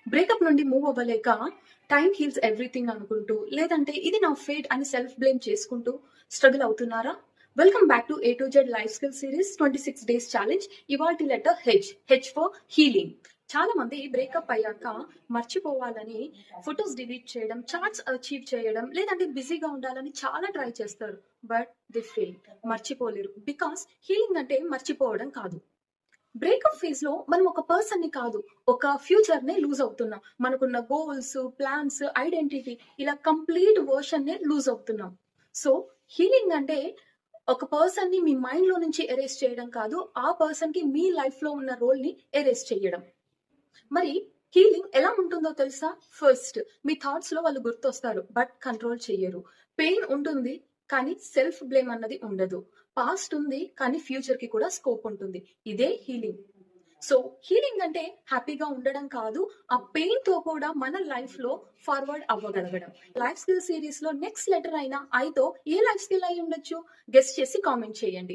Breakup నుండి move అవ్వలేక time heals everything అనుకుంటూ, లేదంటే ఇది నా ఫేట్ అని సెల్ఫ్ బ్లేమ్ చేసుకుంటూ స్ట్రగుల్ అవుతున్నారా? Welcome back to A to Z life skill series 26 days challenge. ఇవాల్టి లెటర్ హెచ్ ఫర్ హీలింగ్. చాలా మంది బ్రేకప్ అయ్యాక మర్చిపోవాలని ఫొటోస్ డిలీట్ చేయడం, చాట్స్ అచీవ్ చేయడం, లేదంటే బిజీగా ఉండాలని చాలా ట్రై చేస్తారు. But they fail. మర్చిపోలేరు. బికాస్ హీలింగ్ అంటే మర్చిపోవడం కాదు. బ్రేకప్ ఫేజ్ లో మనం ఒక పర్సన్ ని కాదు, ఒక ఫ్యూచర్ నే లూజ్ అవుతున్నాం. మనకున్న గోల్స్, ప్లాన్స్, ఐడెంటిటీ, ఇలా కంప్లీట్ వర్షన్ నే లూజ్ అవుతున్నాం. సో హీలింగ్ అంటే ఒక పర్సన్ ని మీ మైండ్ లో నుంచి ఎరేస్ చేయడం కాదు, ఆ పర్సన్ కి మీ లైఫ్ లో ఉన్న రోల్ ని ఎరేస్ చేయడం. మరి హీలింగ్ ఎలా ఉంటుందో తెలుసా? ఫస్ట్, మీ థాట్స్ లో వాళ్ళు గుర్తొస్తారు బట్ కంట్రోల్ చెయ్యరు. పెయిన్ ఉంటుంది కానీ సెల్ఫ్ బ్లేమ్ అన్నది ఉండదు. పాస్ట్ ఉంది కానీ ఫ్యూచర్ కి కూడా స్కోప్ ఉంటుంది. ఇదే హీలింగ్. సో హీలింగ్ అంటే హ్యాపీగా ఉండడం కాదు, ఆ పెయిన్ తో కూడా మన లైఫ్ లో ఫార్వర్డ్ అవ్వగలగడం. లైఫ్ స్కిల్ సిరీస్ లో నెక్స్ట్ లెటర్ అయిన ఐ తో ఏ లైఫ్ స్కిల్ అయి ఉండొచ్చు? గెస్ట్ చేసి కామెంట్ చేయండి.